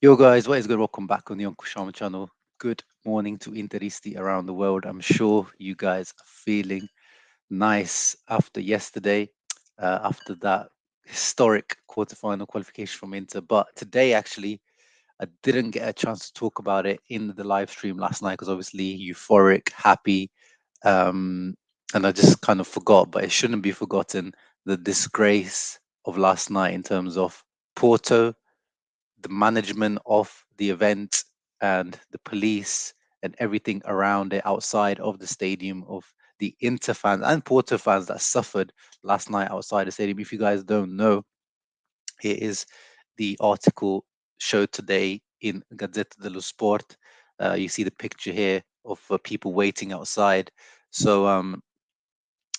Yo guys, what is good? Welcome back on the Uncle Sharma channel. Good morning to Interisti around the world. I'm sure you guys are feeling nice after yesterday, after that historic quarterfinal qualification from Inter. But today, actually, I didn't get a chance to talk about it in the live stream last night because obviously euphoric, happy, um, and I just kind of forgot. But it shouldn't be forgotten the disgrace of last night in terms of Porto, the management of the event, and the police and everything around it outside of the stadium, of the Inter fans and Porto fans that suffered last night outside the stadium. If you guys don't know, here is the article showed today in Gazzetta dello Sport. You see the picture here of people waiting outside. So,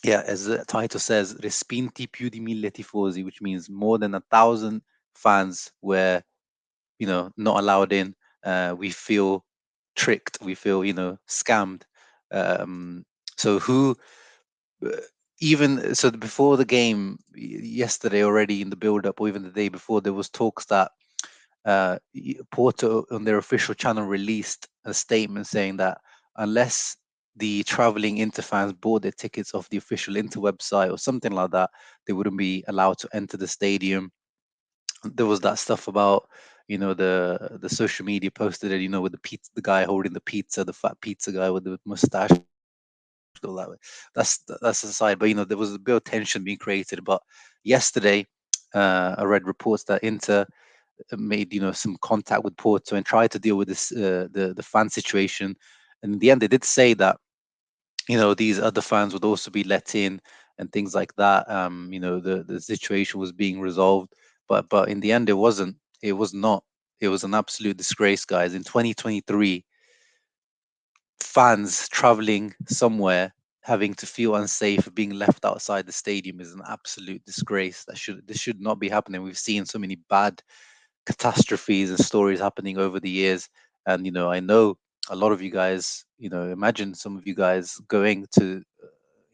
yeah, as the title says, respinti più di 1.000 tifosi, which means more than 1,000 fans were, not allowed in. We feel tricked. We feel, scammed. Um, so who, uh, even so, before the game yesterday, already in the build-up, or even the day before, there was talks that Porto on their official channel released a statement saying that unless the traveling Inter fans bought their tickets off the official Inter website or something like that, they wouldn't be allowed to enter the stadium. There was that stuff about, the social media posted it, with the pizza, the guy holding the pizza, the fat pizza guy with the mustache, all that way. That's aside, but there was a bit of tension being created. But yesterday, I read reports that Inter made, some contact with Porto and tried to deal with this, the fan situation, and in the end they did say that, these other fans would also be let in and things like that. The situation was being resolved, but in the end it wasn't. It was not. It was an absolute disgrace, guys. In 2023, fans traveling somewhere having to feel unsafe being left outside the stadium is an absolute disgrace. This should not be happening. We've seen so many bad catastrophes and stories happening over the years. And I know a lot of you guys, imagine some of you guys going to,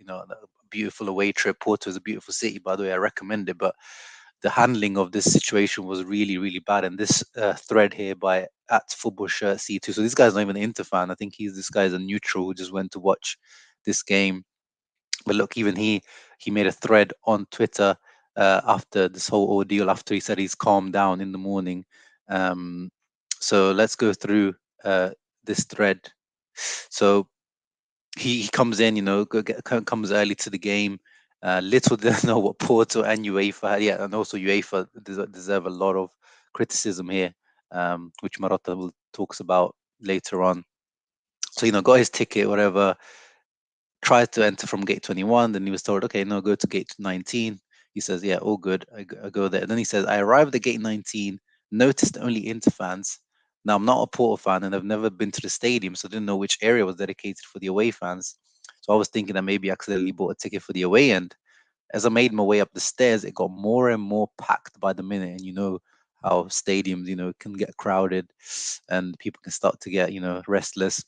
a beautiful away trip. Porto is a beautiful city, by the way. I recommend it, but the handling of this situation was really, really bad. And this thread here by at football shirt C2. So this guy's not even an Inter fan. I think this guy's a neutral who just went to watch this game. But look, even he made a thread on Twitter after this whole ordeal. After he said he's calmed down in the morning. Um, so let's go through this thread. So he comes in, comes early to the game. Little did I know what Porto and UEFA had. Yeah, and also UEFA deserve a lot of criticism here, which Marotta will talks about later on. So got his ticket, whatever. Tried to enter from gate 21. Then he was told, okay, no, go to gate 19. He says, yeah, all good. I go there. Then he says, I arrived at gate 19, noticed only Inter fans. Now, I'm not a Porto fan and I've never been to the stadium, so I didn't know which area was dedicated for the away fans. So I was thinking that maybe I accidentally bought a ticket for the away end. As I made my way up the stairs, it got more and more packed by the minute. And you know how stadiums, can get crowded and people can start to get, restless.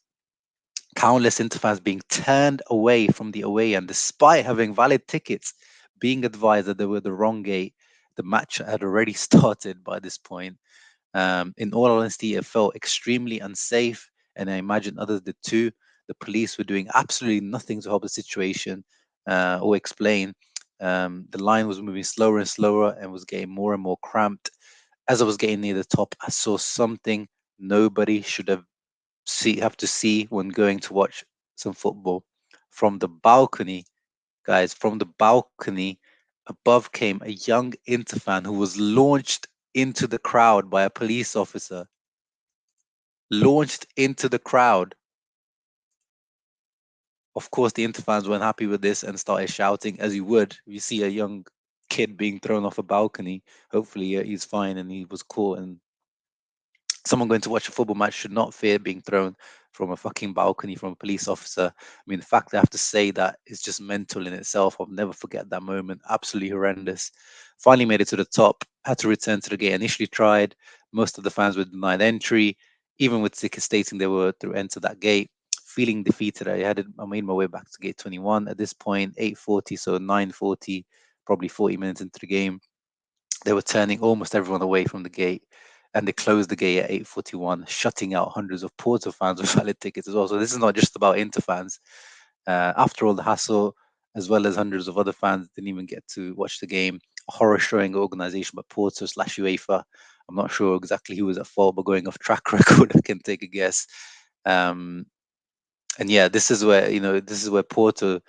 Countless Inter fans being turned away from the away end despite having valid tickets, being advised that they were the wrong gate. The match had already started by this point. In all honesty, it felt extremely unsafe, and I imagine others did too. The police were doing absolutely nothing to help the situation or explain. The line was moving slower and slower and was getting more and more cramped. As I was getting near the top, I saw something nobody should have to see when going to watch some football. From the balcony, guys, from the balcony above came a young Inter fan who was launched into the crowd by a police officer. Launched into the crowd. Of course, the Inter fans weren't happy with this and started shouting, as you would. If you see a young kid being thrown off a balcony, hopefully he's fine and he was caught and someone going to watch a football match should not fear being thrown from a fucking balcony from a police officer. I mean, the fact that I have to say that is just mental in itself. I'll never forget that moment. Absolutely horrendous. Finally made it to the top, had to return to the gate. Initially tried. Most of the fans were denied entry, even with tickets stating they were to enter that gate. Feeling defeated, I made my way back to gate 21 at this point, 8:40, so 9:40, probably 40 minutes into the game. They were turning almost everyone away from the gate. and they closed the gate at 8:41, shutting out hundreds of Porto fans with valid tickets as well. So this is not just about Inter fans. After all the hassle, as well as hundreds of other fans didn't even get to watch the game. A horror showing organization by Porto slash UEFA. I'm not sure exactly who was at fault, but going off track record, I can take a guess. Um, and yeah, this is where Porto,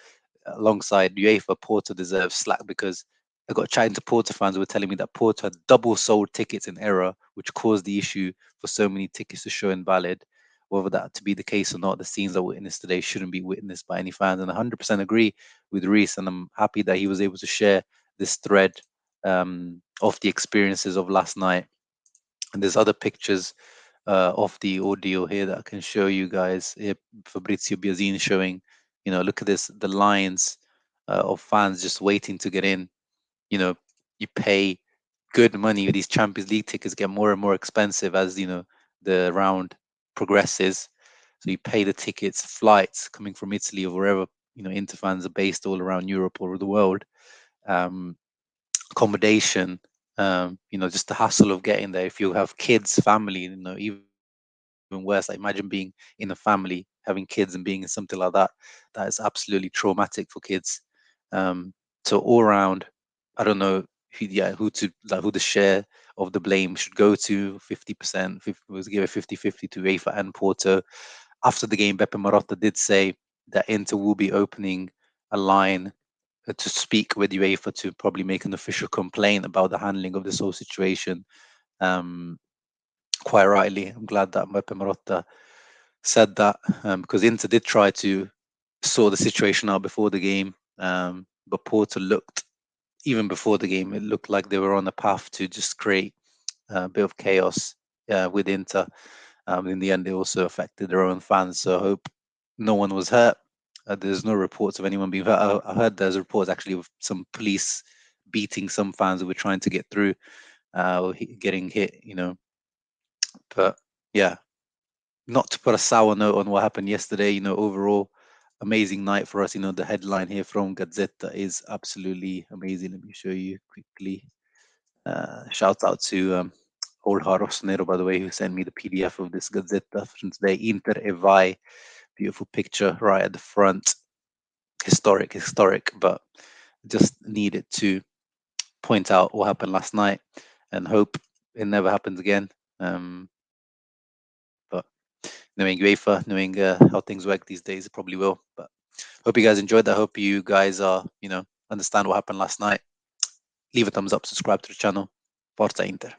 alongside UEFA, Porto deserves slack because I got chatting to Porto fans who were telling me that Porto had double sold tickets in error, which caused the issue for so many tickets to show invalid. Whether that to be the case or not, the scenes I witnessed today shouldn't be witnessed by any fans. And I 100% agree with Reese, and I'm happy that he was able to share this thread of the experiences of last night. And there's other pictures of the audio here that I can show you guys. Here, Fabrizio Biazin showing, look at this, the lines of fans just waiting to get in. You know, you pay good money. These Champions League tickets get more and more expensive as the round progresses. So you pay the tickets, flights coming from Italy or wherever Inter fans are based all around Europe or the world. Um, Accommodation, just the hassle of getting there. If you have kids, family, even worse, like imagine being in a family, having kids and being in something like that. That is absolutely traumatic for kids. So all around, I don't know who the share of the blame should go to. 50%, 50, was given 50-50 to UEFA and Porto. After the game, Beppe Marotta did say that Inter will be opening a line to speak with UEFA to probably make an official complaint about the handling of this whole situation. Um, Quite rightly, I'm glad that Beppe Marotta said that because Inter did try to sort the situation out before the game, but Porto looked, even before the game, it looked like they were on a path to just create a bit of chaos with Inter. In the end, it also affected their own fans. So I hope no one was hurt. There's no reports of anyone being hurt. I heard there's reports actually of some police beating some fans who were trying to get through, or getting hit. But yeah, not to put a sour note on what happened yesterday. Overall, amazing night for us. The headline here from Gazzetta is absolutely amazing. Let me show you quickly. Shout out to Olha Rossonero, by the way, who sent me the PDF of this Gazzetta from today. Inter e vai. Beautiful picture right at the front. Historic, but just needed to point out what happened last night and hope it never happens again. But knowing UEFA, knowing how things work these days, it probably will. But hope you guys enjoyed that. Hope you guys are, understand what happened last night. Leave a thumbs up, subscribe to the channel. Forza Inter.